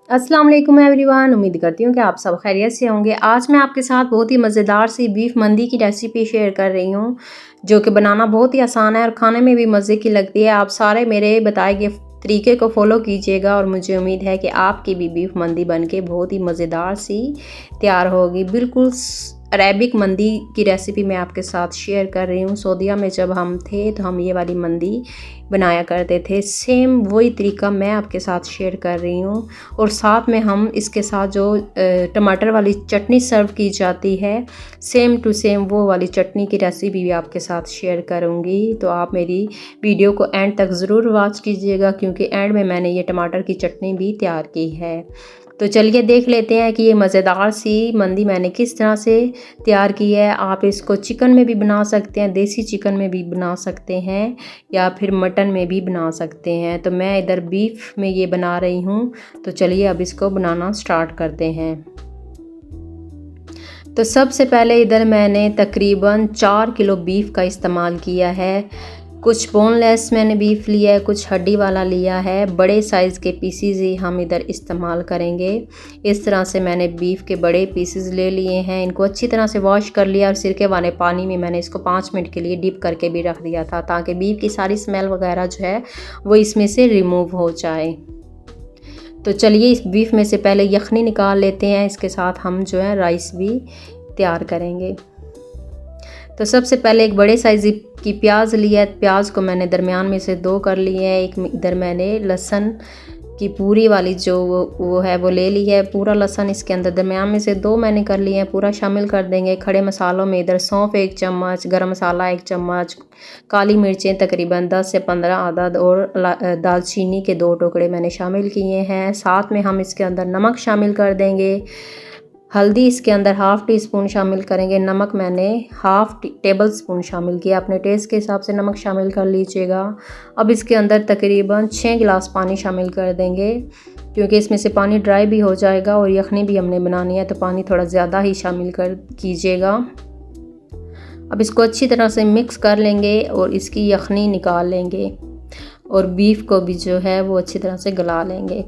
अस्सलाम वालेकुम एवरीवन। उम्मीद करती हूँ कि आप सब खैरियत से होंगे। आज मैं आपके साथ बहुत ही मज़ेदार सी बीफ मंदी की रेसिपी शेयर कर रही हूँ, जो कि बनाना बहुत ही आसान है और खाने में भी मज़े की लगती है। आप सारे मेरे बताए गए तरीके को फॉलो कीजिएगा और मुझे उम्मीद है कि आपकी भी बीफ मंदी बनके बहुत ही मज़ेदार सी तैयार होगी। बिल्कुल अरेबिक मंदी की रेसिपी मैं आपके साथ शेयर कर रही हूँ। सऊदीया में जब हम थे तो हम ये वाली मंदी बनाया करते थे। सेम वही तरीका मैं आपके साथ शेयर कर रही हूँ और साथ में हम इसके साथ जो टमाटर वाली चटनी सर्व की जाती है, सेम टू सेम वो वाली चटनी की रेसिपी भी आपके साथ शेयर करूँगी। तो आप मेरी वीडियो को एंड तक ज़रूर वॉच कीजिएगा, क्योंकि एंड में मैंने ये टमाटर की चटनी भी तैयार की है। तो चलिए देख लेते हैं कि ये मज़ेदार सी मंदी मैंने किस तरह से तैयार की है। आप इसको चिकन में भी बना सकते हैं, देसी चिकन में भी बना सकते हैं या फिर मटन में भी बना सकते हैं। तो मैं इधर बीफ में ये बना रही हूँ। तो चलिए अब इसको बनाना स्टार्ट करते हैं। तो सबसे पहले इधर मैंने तकरीबन 4 किलो बीफ का इस्तेमाल किया है। कुछ बोनलेस मैंने बीफ लिया है, कुछ हड्डी वाला लिया है। बड़े साइज़ के पीसीज ही हम इधर इस्तेमाल करेंगे। इस तरह से मैंने बीफ के बड़े पीसीज ले लिए हैं। इनको अच्छी तरह से वॉश कर लिया और सिरके वाले पानी में मैंने इसको 5 मिनट के लिए डिप करके भी रख दिया था, ताकि बीफ की सारी स्मेल वगैरह जो है वो इसमें से रिमूव हो जाए। तो चलिए इस बीफ में से पहले यखनी निकाल लेते हैं। इसके साथ हम जो है राइस भी तैयार करेंगे। तो सबसे पहले एक बड़े साइज़ की प्याज लिया है। प्याज को मैंने दरमियान में से 2 कर लिए हैं। एक इधर मैंने लहसुन की पूरी वाली जो वो है वो ले ली है। पूरा लहसुन इसके अंदर दरमियान में से 2 मैंने कर लिए हैं, पूरा शामिल कर देंगे। खड़े मसालों में इधर सौंफ 1 चम्मच, गरम मसाला 1 चम्मच, काली मिर्चें तकरीबन 10 से 15 अदद और दालचीनी के 2 टुकड़े मैंने शामिल किए हैं। साथ में हम इसके अंदर नमक शामिल कर देंगे। हल्दी इसके अंदर हाफ़ टी स्पून शामिल करेंगे। नमक मैंने हाफ़ टेबल स्पून शामिल किया। अपने टेस्ट के हिसाब से नमक शामिल कर लीजिएगा। अब इसके अंदर तकरीबन 6 गिलास पानी शामिल कर देंगे, क्योंकि इसमें से पानी ड्राई भी हो जाएगा और यखनी भी हमने बनानी है, तो पानी थोड़ा ज़्यादा ही शामिल कर कीजिएगा। अब इसको अच्छी तरह से मिक्स कर लेंगे और इसकी यखनी निकाल लेंगे और बीफ को भी जो है वो अच्छी तरह से गला लेंगे।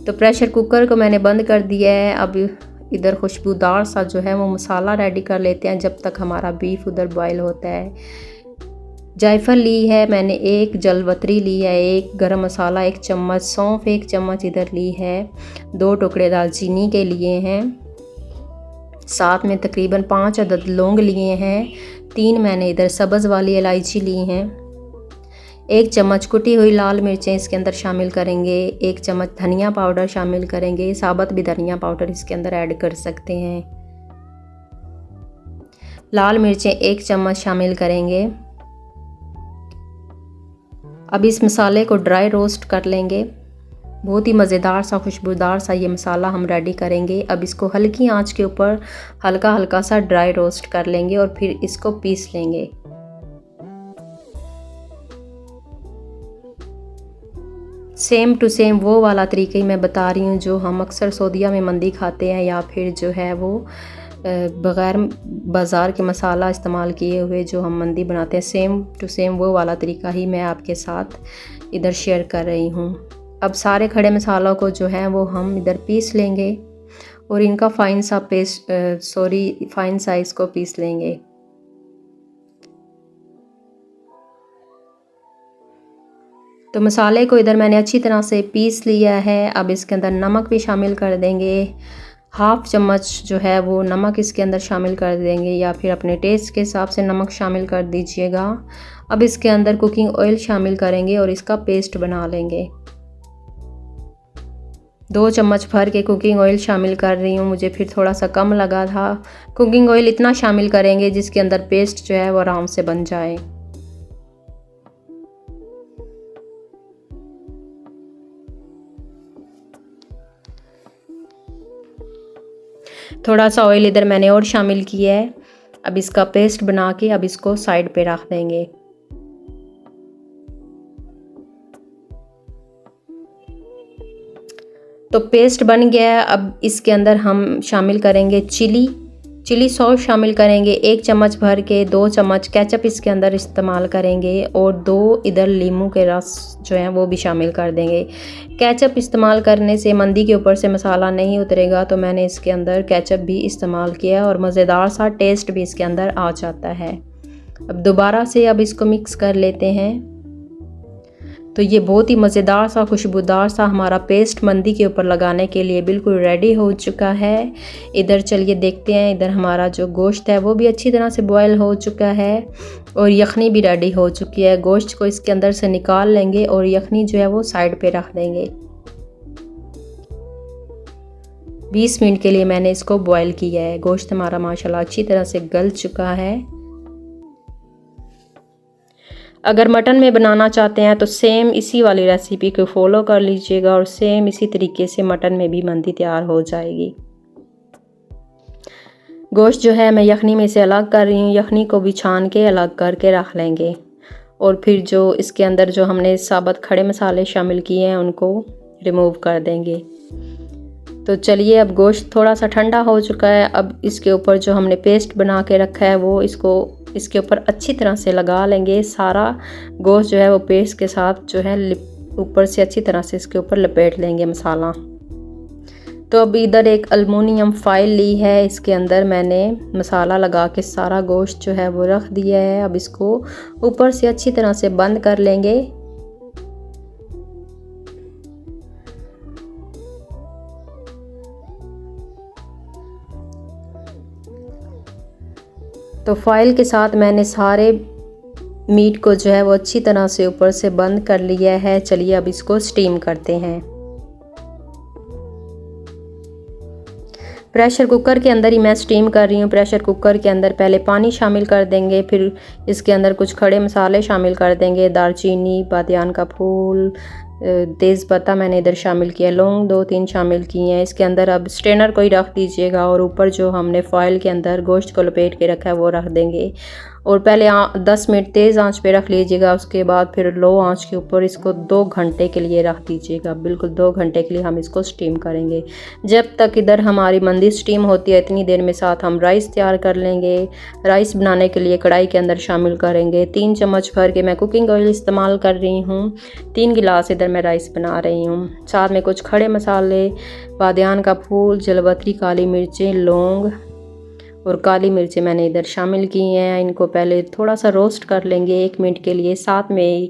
तो प्रेशर कुकर को मैंने बंद कर दिया है। अब इधर खुशबूदार सा जो है वो मसाला रेडी कर लेते हैं, जब तक हमारा बीफ उधर बॉयल होता है। जायफल ली है मैंने 1, जलवतरी ली है 1, गरम मसाला 1 चम्मच, सौंफ 1 चम्मच इधर ली है, 2 टुकड़े दालचीनी के लिए हैं। साथ में तकरीबन 5 अदद लौंग लिए हैं। 3 मैंने इधर सब्ज़ वाली इलायची ली हैं। 1 चम्मच कुटी हुई लाल मिर्चें इसके अंदर शामिल करेंगे। 1 चम्मच धनिया पाउडर शामिल करेंगे। साबुत भी धनिया पाउडर इसके अंदर ऐड कर सकते हैं। लाल मिर्चें 1 चम्मच शामिल करेंगे। अब इस मसाले को ड्राई रोस्ट कर लेंगे। बहुत ही मज़ेदार सा खुशबूदार सा ये मसाला हम रेडी करेंगे। अब इसको हल्की आंच के ऊपर हल्का हल्का सा ड्राई रोस्ट कर लेंगे और फिर इसको पीस लेंगे। सेम टू सेम वो वाला तरीका ही मैं बता रही हूँ जो हम अक्सर सऊदीया में मंदी खाते हैं, या फिर जो है वो बग़ैर बाज़ार के मसाला इस्तेमाल किए हुए जो हम मंदी बनाते हैं, सेम टू सेम वो वाला तरीका ही मैं आपके साथ इधर शेयर कर रही हूँ। अब सारे खड़े मसालों को जो है वो हम इधर पीस लेंगे और इनका फ़ाइन साइज़ को पीस लेंगे। तो मसाले को इधर मैंने अच्छी तरह से पीस लिया है। अब इसके अंदर नमक भी शामिल कर देंगे। हाफ़ चम्मच जो है वो नमक इसके अंदर शामिल कर देंगे, या फिर अपने टेस्ट के हिसाब से नमक शामिल कर दीजिएगा। अब इसके अंदर कुकिंग ऑयल शामिल करेंगे और इसका पेस्ट बना लेंगे। 2 चम्मच भर के कुकिंग ऑयल शामिल कर रही हूँ, मुझे फिर थोड़ा सा कम लगा था। कुकिंग ऑयल इतना शामिल करेंगे जिसके अंदर पेस्ट जो है वो आराम से बन जाए। थोड़ा सा ऑयल इधर मैंने और शामिल किया है। अब इसका पेस्ट बना के अब इसको साइड पे रख देंगे। तो पेस्ट बन गया है। अब इसके अंदर हम शामिल करेंगे चिली चिली सॉस शामिल करेंगे 1 चम्मच भर के, 2 चम्मच केचप इसके अंदर इस्तेमाल करेंगे और 2 इधर नींबू के रस जो है वो भी शामिल कर देंगे। केचप इस्तेमाल करने से मंदी के ऊपर से मसाला नहीं उतरेगा, तो मैंने इसके अंदर केचप भी इस्तेमाल किया और मज़ेदार सा टेस्ट भी इसके अंदर आ जाता है। अब दोबारा से इसको मिक्स कर लेते हैं। तो ये बहुत ही मज़ेदार सा खुशबूदार सा हमारा पेस्ट मंदी के ऊपर लगाने के लिए बिल्कुल रेडी हो चुका है। इधर चलिए देखते हैं, इधर हमारा जो गोश्त है वो भी अच्छी तरह से बॉयल हो चुका है और यखनी भी रेडी हो चुकी है। गोश्त को इसके अंदर से निकाल लेंगे और यखनी जो है वो साइड पे रख देंगे। 20 मिनट के लिए मैंने इसको बॉयल किया है। गोश्त हमारा माशाल्लाह अच्छी तरह से गल चुका है। अगर मटन में बनाना चाहते हैं तो सेम इसी वाली रेसिपी को फॉलो कर लीजिएगा और सेम इसी तरीके से मटन में भी मंदी तैयार हो जाएगी। गोश्त जो है मैं यखनी में से अलग कर रही हूँ। यखनी को भी छान के अलग करके रख लेंगे और फिर जो इसके अंदर जो हमने साबुत खड़े मसाले शामिल किए हैं उनको रिमूव कर देंगे। तो चलिए, अब गोश्त थोड़ा सा ठंडा हो चुका है। अब इसके ऊपर जो हमने पेस्ट बना के रखा है वो इसके ऊपर अच्छी तरह से लगा लेंगे। सारा गोश्त जो है वो पेस्ट के साथ जो है ऊपर से अच्छी तरह से इसके ऊपर लपेट लेंगे मसाला। तो अब इधर एक एल्युमिनियम फॉइल ली है, इसके अंदर मैंने मसाला लगा के सारा गोश्त जो है वो रख दिया है। अब इसको ऊपर से अच्छी तरह से बंद कर लेंगे। तो फॉइल के साथ मैंने सारे मीट को जो है वो अच्छी तरह से ऊपर से बंद कर लिया है। चलिए अब इसको स्टीम करते हैं। प्रेशर कुकर के अंदर ही मैं स्टीम कर रही हूँ। प्रेशर कुकर के अंदर पहले पानी शामिल कर देंगे, फिर इसके अंदर कुछ खड़े मसाले शामिल कर देंगे। दालचीनी, बादियान का फूल, तेज़पत्ता मैंने इधर शामिल किया, लौंग 2-3 शामिल किए हैं। इसके अंदर अब स्ट्रेनर को ही रख दीजिएगा और ऊपर जो हमने फॉइल के अंदर गोश्त को लपेट के रखा है वो रख देंगे और पहले 10 मिनट तेज़ आंच पे रख लीजिएगा। उसके बाद फिर लो आंच के ऊपर इसको 2 घंटे के लिए रख दीजिएगा। बिल्कुल 2 घंटे के लिए हम इसको स्टीम करेंगे। जब तक इधर हमारी मंदी स्टीम होती है इतनी देर में साथ हम राइस तैयार कर लेंगे। राइस बनाने के लिए कढ़ाई के अंदर शामिल करेंगे 3 चम्मच भर के मैं कुकिंग ऑयल इस्तेमाल कर रही हूँ। 3 गिलास इधर मैं राइस बना रही हूँ। साथ में कुछ खड़े मसाले, बादियान का फूल, जलवतरी, काली मिर्चें, लौंग और काली मिर्चें मैंने इधर शामिल की हैं। इनको पहले थोड़ा सा रोस्ट कर लेंगे 1 मिनट के लिए। साथ में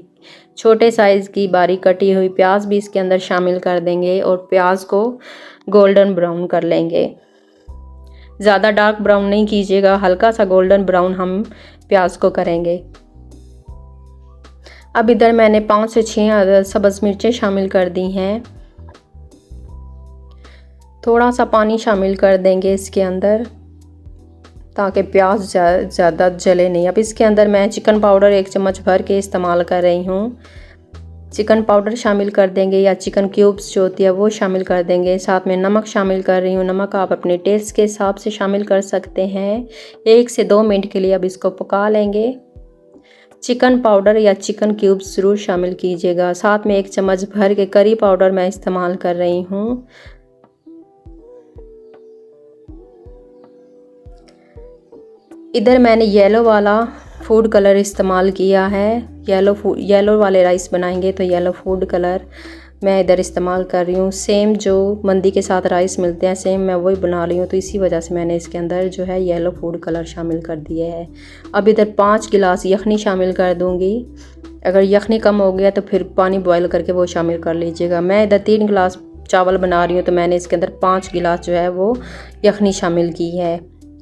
छोटे साइज़ की बारीक कटी हुई प्याज भी इसके अंदर शामिल कर देंगे और प्याज को गोल्डन ब्राउन कर लेंगे। ज़्यादा डार्क ब्राउन नहीं कीजिएगा, हल्का सा गोल्डन ब्राउन हम प्याज को करेंगे। अब इधर मैंने 5 से 6 सब्ज़ मिर्चें शामिल कर दी हैं। थोड़ा सा पानी शामिल कर देंगे इसके अंदर ताकि प्याज ज़्यादा जले नहीं। अब इसके अंदर मैं चिकन पाउडर 1 चम्मच भर के इस्तेमाल कर रही हूँ। चिकन पाउडर शामिल कर देंगे या चिकन क्यूब्स जो होती है वो शामिल कर देंगे। साथ में नमक शामिल कर रही हूँ। नमक आप अपने टेस्ट के हिसाब से शामिल कर सकते हैं। 1 से 2 मिनट के लिए अब इसको पका लेंगे। चिकन पाउडर या चिकन क्यूब्स ज़रूर शामिल कीजिएगा। साथ में 1 चम्मच भर के करी पाउडर मैं इस्तेमाल कर रही हूँ। इधर मैंने येलो वाला फूड कलर इस्तेमाल किया है। येलो वाले राइस बनाएंगे तो येलो फूड कलर मैं इधर इस्तेमाल कर रही हूँ। सेम जो मंदी के साथ राइस मिलते हैं सेम मैं वही बना रही हूँ, तो इसी वजह से मैंने इसके अंदर जो है येलो फूड कलर शामिल कर दिया है। अब इधर 5 गिलास यखनी शामिल कर दूँगी। अगर यखनी कम हो गया तो फिर पानी बॉयल करके वो शामिल कर लीजिएगा। मैं इधर 3 गिलास चावल बना रही हूँ तो मैंने इसके अंदर 5 गिलास जो है वो यखनी शामिल की है।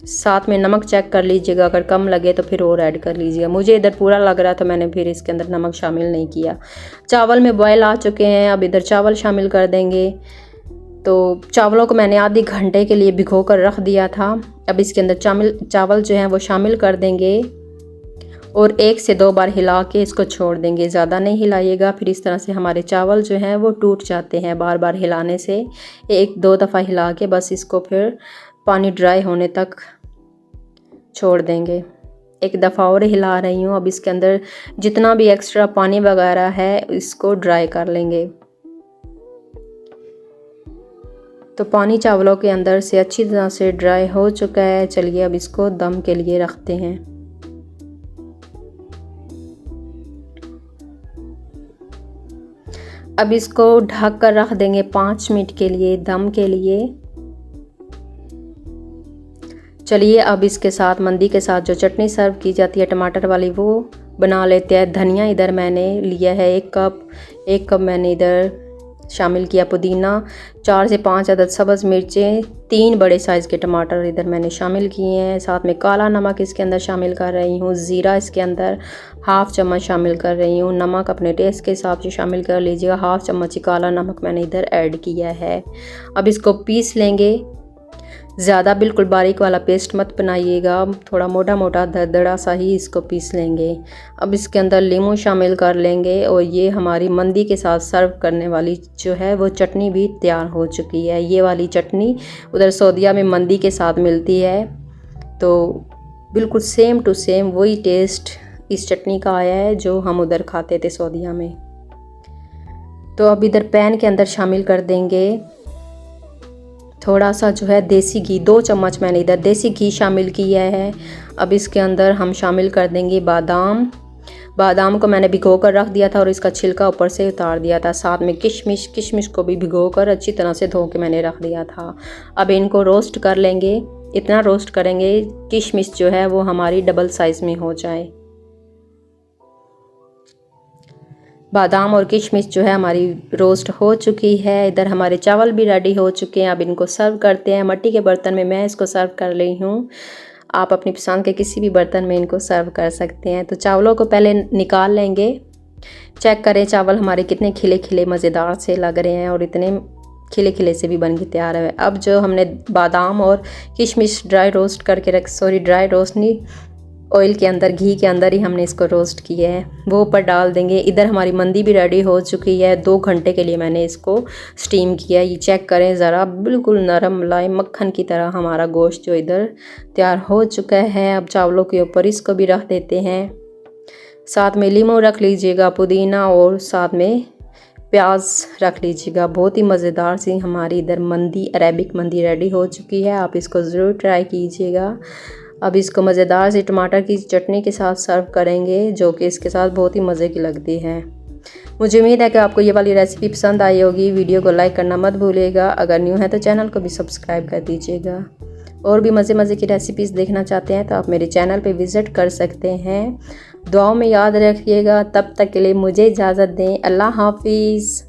साथ में नमक चेक कर लीजिएगा, अगर कम लगे तो फिर और ऐड कर लीजिएगा। मुझे इधर पूरा लग रहा था, मैंने फिर इसके अंदर नमक शामिल नहीं किया। चावल में बॉयल आ चुके हैं। अब इधर चावल शामिल कर देंगे। तो चावलों को मैंने आधे घंटे के लिए भिगो कर रख दिया था। अब इसके अंदर चावल जो हैं वो शामिल कर देंगे और 1 से 2 बार हिला के इसको छोड़ देंगे। ज़्यादा नहीं हिलाइएगा, फिर इस तरह से हमारे चावल जो हैं वो टूट जाते हैं बार बार हिलाने से। 1-2 दफ़ा हिला के बस इसको फिर पानी ड्राई होने तक छोड़ देंगे। 1 दफ़ा और हिला रही हूँ। अब इसके अंदर जितना भी एक्स्ट्रा पानी वगैरह है इसको ड्राई कर लेंगे। तो पानी चावलों के अंदर से अच्छी तरह से ड्राई हो चुका है। चलिए अब इसको दम के लिए रखते हैं। अब इसको ढक कर रख देंगे 5 मिनट के लिए दम के लिए। चलिए अब इसके साथ मंदी के साथ जो चटनी सर्व की जाती है टमाटर वाली वो बना लेते हैं। धनिया इधर मैंने लिया है 1 कप मैंने इधर शामिल किया पुदीना, 4 से 5 अदद सब्ज़ मिर्चें, 3 बड़े साइज़ के टमाटर इधर मैंने शामिल किए हैं। साथ में काला नमक इसके अंदर शामिल कर रही हूँ। ज़ीरा इसके अंदर हाफ़ चम्मच शामिल कर रही हूँ। नमक अपने टेस्ट के हिसाब से शामिल कर लीजिएगा। हाफ़ चम्मच काला नमक मैंने इधर ऐड किया है। अब इसको पीस लेंगे। ज़्यादा बिल्कुल बारीक वाला पेस्ट मत बनाइएगा, थोड़ा मोटा मोटा दरदरा सा ही इसको पीस लेंगे। अब इसके अंदर लीमू शामिल कर लेंगे और ये हमारी मंदी के साथ सर्व करने वाली जो है वो चटनी भी तैयार हो चुकी है। ये वाली चटनी उधर सऊदीया में मंदी के साथ मिलती है, तो बिल्कुल सेम टू सेम वही टेस्ट इस चटनी का आया है जो हम उधर खाते थे सऊदीया में। तो अब इधर पैन के अंदर शामिल कर देंगे थोड़ा सा जो है देसी घी, 2 चम्मच मैंने इधर देसी घी शामिल किया है। अब इसके अंदर हम शामिल कर देंगे बादाम को मैंने भिगो कर रख दिया था और इसका छिलका ऊपर से उतार दिया था। साथ में किशमिश को भी भिगो कर अच्छी तरह से धो के मैंने रख दिया था। अब इनको रोस्ट कर लेंगे, इतना रोस्ट करेंगे किशमिश जो है वो हमारी डबल साइज़ में हो जाए। बादाम और किशमिश जो है हमारी रोस्ट हो चुकी है। इधर हमारे चावल भी रेडी हो चुके हैं। अब इनको सर्व करते हैं। मट्टी के बर्तन में मैं इसको सर्व कर रही हूँ, आप अपनी पसंद के किसी भी बर्तन में इनको सर्व कर सकते हैं। तो चावलों को पहले निकाल लेंगे। चेक करें चावल हमारे कितने खिले खिले मज़ेदार से लग रहे हैं और इतने खिले खिले से भी बन के तैयार है। अब जो हमने बादाम और किशमिश ड्राई रोस्ट नहीं, ऑयल के अंदर, घी के अंदर ही हमने इसको रोस्ट किया है, वो ऊपर डाल देंगे। इधर हमारी मंदी भी रेडी हो चुकी है। 2 घंटे के लिए मैंने इसको स्टीम किया। ये चेक करें ज़रा, बिल्कुल नरम मुलायम मक्खन की तरह हमारा गोश्त जो इधर तैयार हो चुका है। अब चावलों के ऊपर इसको भी रख देते हैं। साथ में लीमू रख लीजिएगा, पुदीना और साथ में प्याज रख लीजिएगा। बहुत ही मज़ेदार सी हमारी इधर मंदी, अरेबिक मंदी रेडी हो चुकी है। आप इसको ज़रूर ट्राई कीजिएगा। अब इसको मज़ेदार सी टमाटर की चटनी के साथ सर्व करेंगे, जो कि इसके साथ बहुत ही मज़े की लगती है। मुझे उम्मीद है कि आपको ये वाली रेसिपी पसंद आई होगी। वीडियो को लाइक करना मत भूलिएगा। अगर न्यू है तो चैनल को भी सब्सक्राइब कर दीजिएगा। और भी मज़े की रेसिपीज़ देखना चाहते हैं तो आप मेरे चैनल पे विज़िट कर सकते हैं। दुआओं में याद रखिएगा। तब तक के लिए मुझे इजाज़त दें। अल्लाह हाफिज़।